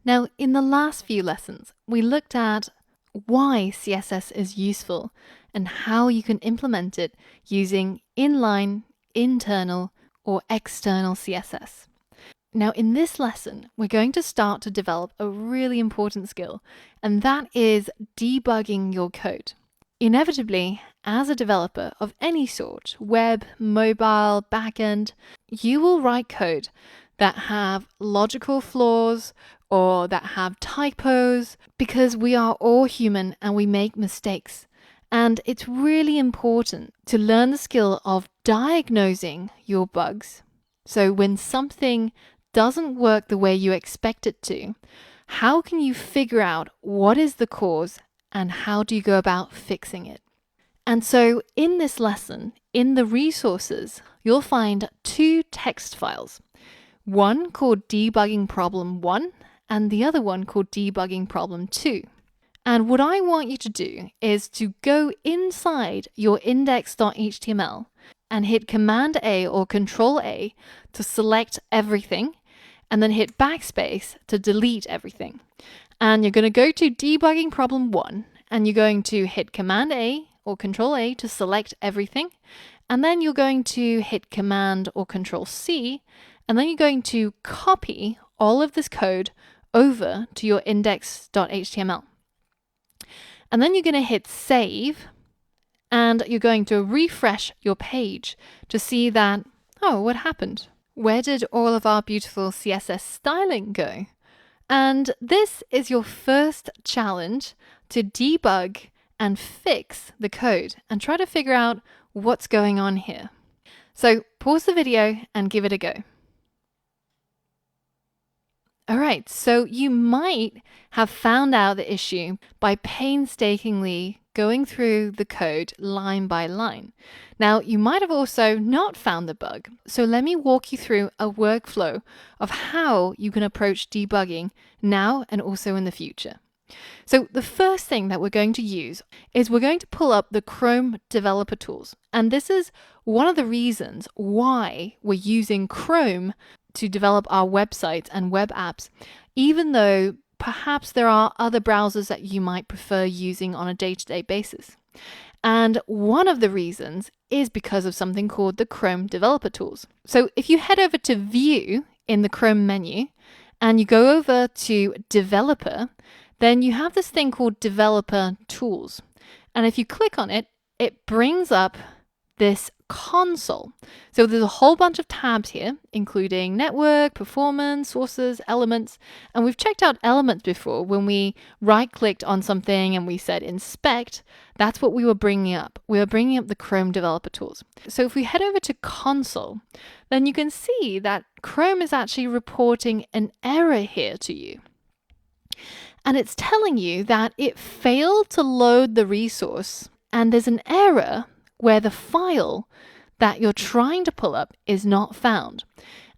Now, in the last few lessons, we looked at why CSS is useful and how you can implement it using inline, internal, or external CSS. Now, in this lesson, we're going to start to develop a really important skill, and that is debugging your code. Inevitably, as a developer of any sort, web, mobile, backend, you will write code that have logical flaws or that have typos, because we are all human and we make mistakes. And it's really important to learn the skill of diagnosing your bugs. So when something doesn't work the way you expect it to, how can you figure out what is the cause and how do you go about fixing it? And so in this lesson, in the resources, you'll find two text files. One called Debugging Problem 1 and the other one called Debugging Problem 2. And what I want you to do is to go inside your index.html and hit Command A or Control A to select everything, and then hit backspace to delete everything. And you're going to go to Debugging Problem 1, and you're going to hit Command A or Control A to select everything, and then you're going to hit Command or Control C, and then you're going to copy all of this code over to your index.html. And then you're going to hit Save, and you're going to refresh your page to see that, oh, what happened? Where did all of our beautiful CSS styling go? And this is your first challenge to debug and fix the code and try to figure out what's going on here. So pause the video and give it a go. All right, so you might have found out the issue by painstakingly going through the code line by line. Now, you might have also not found the bug, so let me walk you through a workflow of how you can approach debugging now and also in the future. So the first thing that we're going to use is we're going to pull up the Chrome developer tools. And this is one of the reasons why we're using Chrome to develop our websites and web apps, even though perhaps there are other browsers that you might prefer using on a day-to-day basis. And one of the reasons is because of something called the Chrome developer tools. So if you head over to View in the Chrome menu and you go over to Developer, then you have this thing called Developer Tools. And if you click on it, it brings up this console. So there's a whole bunch of tabs here, including network, performance, sources, elements. And we've checked out elements before when we right-clicked on something and we said inspect. That's what we were bringing up. We were bringing up the Chrome developer tools. So if we head over to console, then you can see that Chrome is actually reporting an error here to you. And it's telling you that it failed to load the resource, and there's an error where the file that you're trying to pull up is not found.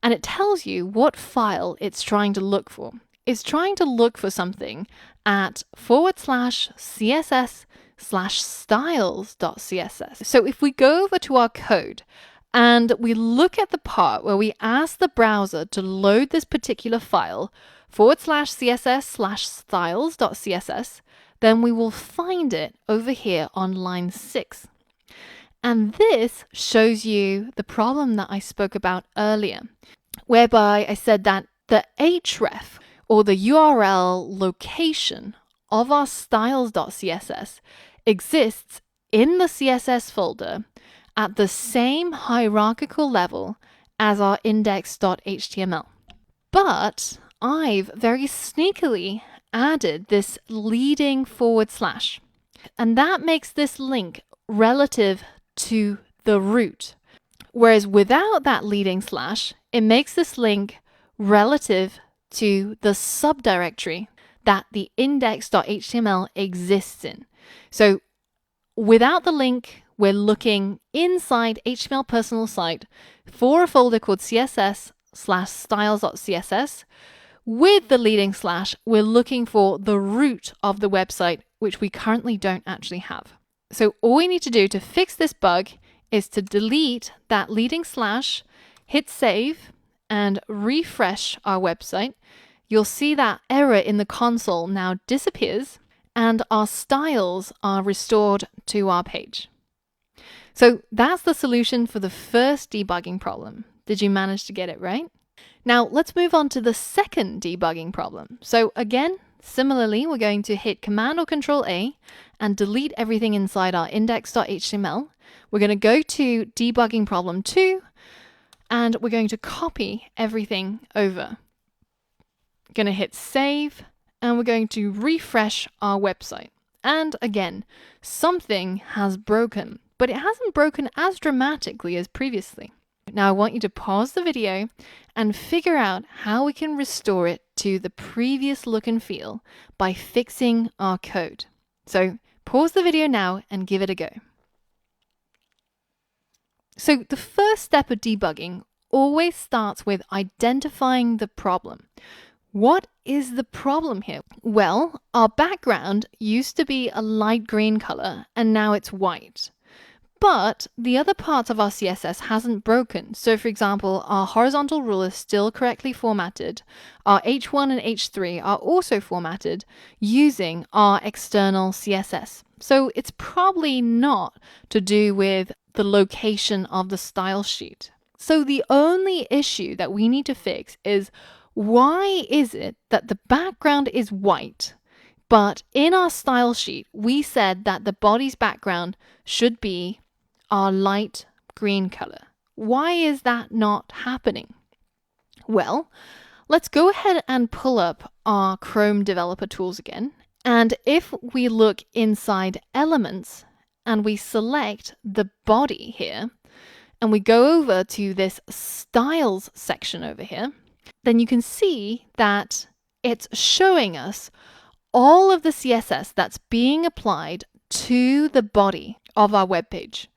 And it tells you what file it's trying to look for. It's trying to look for something at /css/styles.css. So if we go over to our code and we look at the part where we ask the browser to load this particular file, /css/styles.css, then we will find it over here on line 6. And this shows you the problem that I spoke about earlier, whereby I said that the href, or the URL location of our styles.css, exists in the CSS folder at the same hierarchical level as our index.html. But I've very sneakily added this leading /, and that makes this link relative to the root. Whereas without that leading /, it makes this link relative to the subdirectory that the index.html exists in. So without the link, we're looking inside HTML personal site for a folder called css/styles.css. With the leading /, we're looking for the root of the website, which we currently don't actually have. So all we need to do to fix this bug is to delete that leading /, hit save, and refresh our website. you'll see that error in the console now disappears and our styles are restored to our page. So that's the solution for the first debugging problem. Did you manage to get it right? Now let's move on to the second debugging problem. So again, similarly, we're going to hit Command or Control A and delete everything inside our index.html. We're going to go to debugging problem 2 and we're going to copy everything over. Going to hit save and we're going to refresh our website. And again, something has broken, but it hasn't broken as dramatically as previously. Now I want you to pause the video and figure out how we can restore it to the previous look and feel by fixing our code. So pause the video now and give it a go. So the first step of debugging always starts with identifying the problem. What is the problem here? Well, our background used to be a light green color and now it's white. But the other parts of our CSS hasn't broken. So for example, our horizontal rule is still correctly formatted. Our H1 and H3 are also formatted using our external CSS. So it's probably not to do with the location of the style sheet. So the only issue that we need to fix is, why is it that the background is white, but in our style sheet, we said that the body's background should be our light green color? Why is that not happening? Well, let's go ahead and pull up our Chrome developer tools again. And if we look inside elements and we select the body here, and we go over to this styles section over here, then you can see that it's showing us all of the CSS that's being applied to the body of our web page.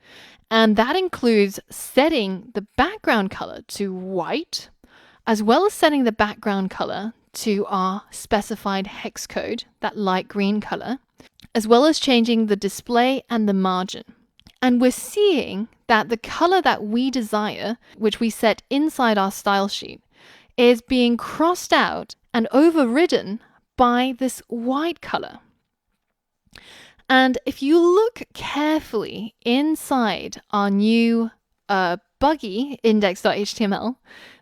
And that includes setting the background color to white, as well as setting the background color to our specified hex code, that light green color, as well as changing the display and the margin. And we're seeing that the color that we desire, which we set inside our style sheet, is being crossed out and overridden by this white color. And if you look carefully inside our new buggy index.html,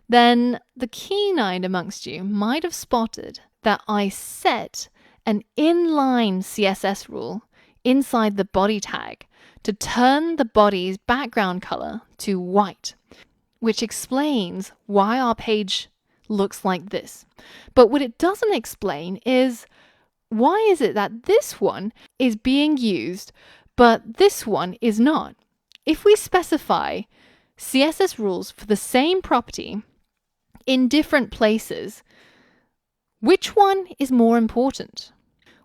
then the keen-eyed amongst you might have spotted that I set an inline CSS rule inside the body tag to turn the body's background color to white, which explains why our page looks like this. But what it doesn't explain is, why is it that this one is being used, but this one is not? If we specify CSS rules for the same property in different places, which one is more important?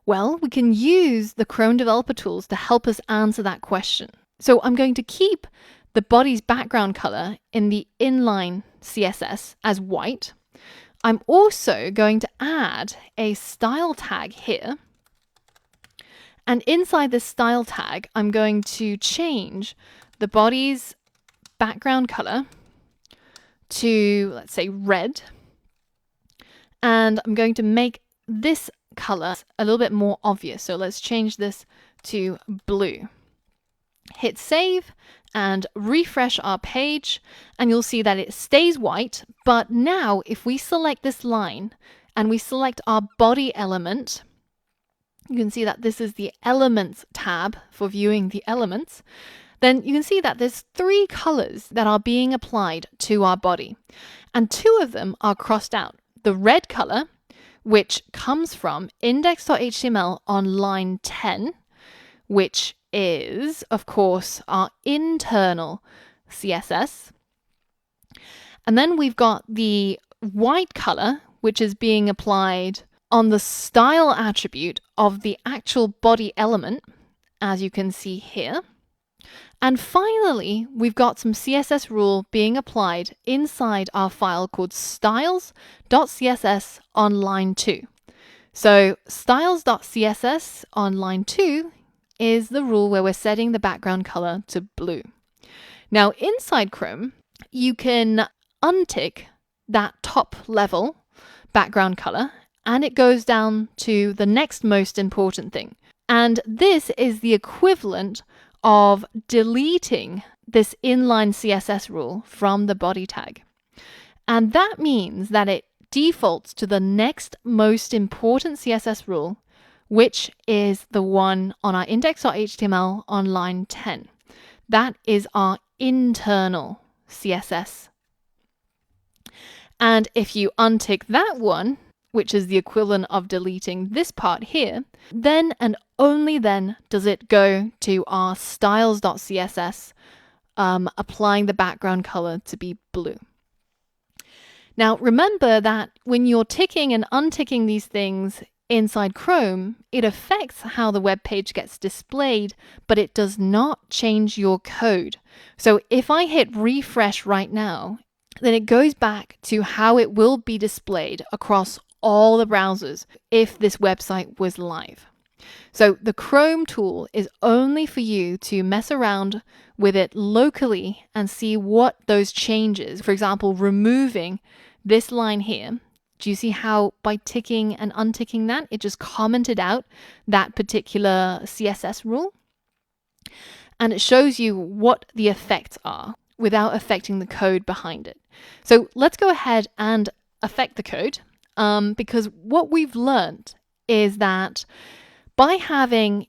Well, we can use the Chrome developer tools to help us answer that question. So I'm going to keep the body's background color in the inline CSS as white. I'm also going to add a style tag here. And inside this style tag, I'm going to change the body's background color to, let's say, red. And I'm going to make this color a little bit more obvious. So let's change this to blue. Hit save and refresh our page, and you'll see that it stays white. But now if we select this line and we select our body element, you can see that this is the elements tab for viewing the elements. Then you can see that there's 3 colors that are being applied to our body, and 2 of them are crossed out. The red color, which comes from index.html on line 10, which is, of course, our internal CSS. And then we've got the white color, which is being applied on the style attribute of the actual body element, as you can see here. And finally, we've got some CSS rule being applied inside our file called styles.css on line 2. So styles.css on line 2 is the rule where we're setting the background color to blue. Now inside Chrome, you can untick that top level background color, and it goes down to the next most important thing. And this is the equivalent of deleting this inline CSS rule from the body tag. And that means that it defaults to the next most important CSS rule, which is the one on our index.html on line 10. That is our internal CSS. And if you untick that one, which is the equivalent of deleting this part here, then and only then does it go to our styles.css, applying the background color to be blue. Now remember that when you're ticking and unticking these things inside Chrome, it affects how the web page gets displayed, but it does not change your code. So if I hit refresh right now, then it goes back to how it will be displayed across all the browsers if this website was live. So the Chrome tool is only for you to mess around with it locally and see what those changes, for example, removing this line here. Do you see how by ticking and unticking that, it just commented out that particular CSS rule? And it shows you what the effects are without affecting the code behind it. So let's go ahead and affect the code, because what we've learned is that by having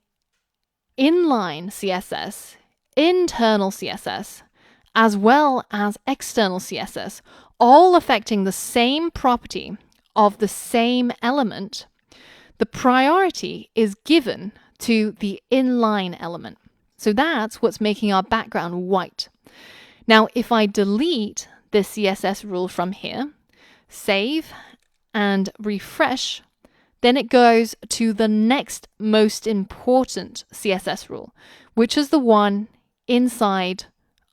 inline CSS, internal CSS, as well as external CSS, all affecting the same property of the same element, the priority is given to the inline element. So that's what's making our background white. Now, if I delete this CSS rule from here, save and refresh, then it goes to the next most important CSS rule, which is the one inside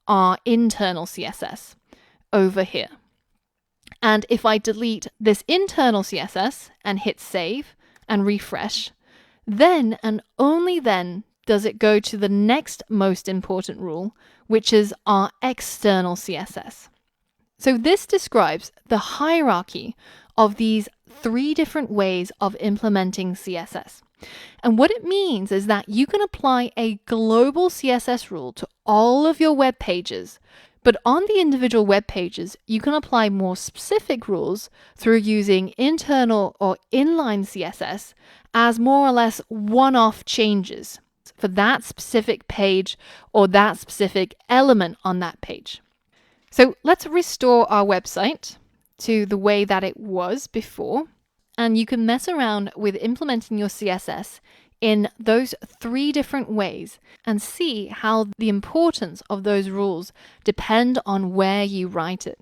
our internal CSS over here. And if I delete this internal CSS and hit save and refresh, then and only then does it go to the next most important rule, which is our external CSS. So this describes the hierarchy of these 3 different ways of implementing CSS. And what it means is that you can apply a global CSS rule to all of your web pages, but on the individual web pages, you can apply more specific rules through using internal or inline CSS as more or less one-off changes for that specific page or that specific element on that page. So let's restore our website to the way that it was before, and you can mess around with implementing your CSS in those 3 different ways and see how the importance of those rules depend on where you write it.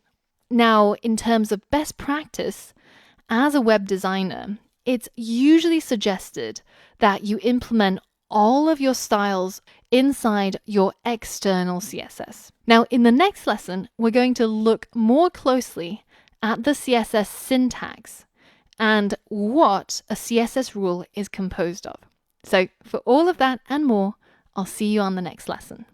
Now, in terms of best practice, as a web designer, it's usually suggested that you implement all of your styles inside your external CSS. Now, in the next lesson, we're going to look more closely at the CSS syntax and what a CSS rule is composed of. So for all of that and more, I'll see you on the next lesson.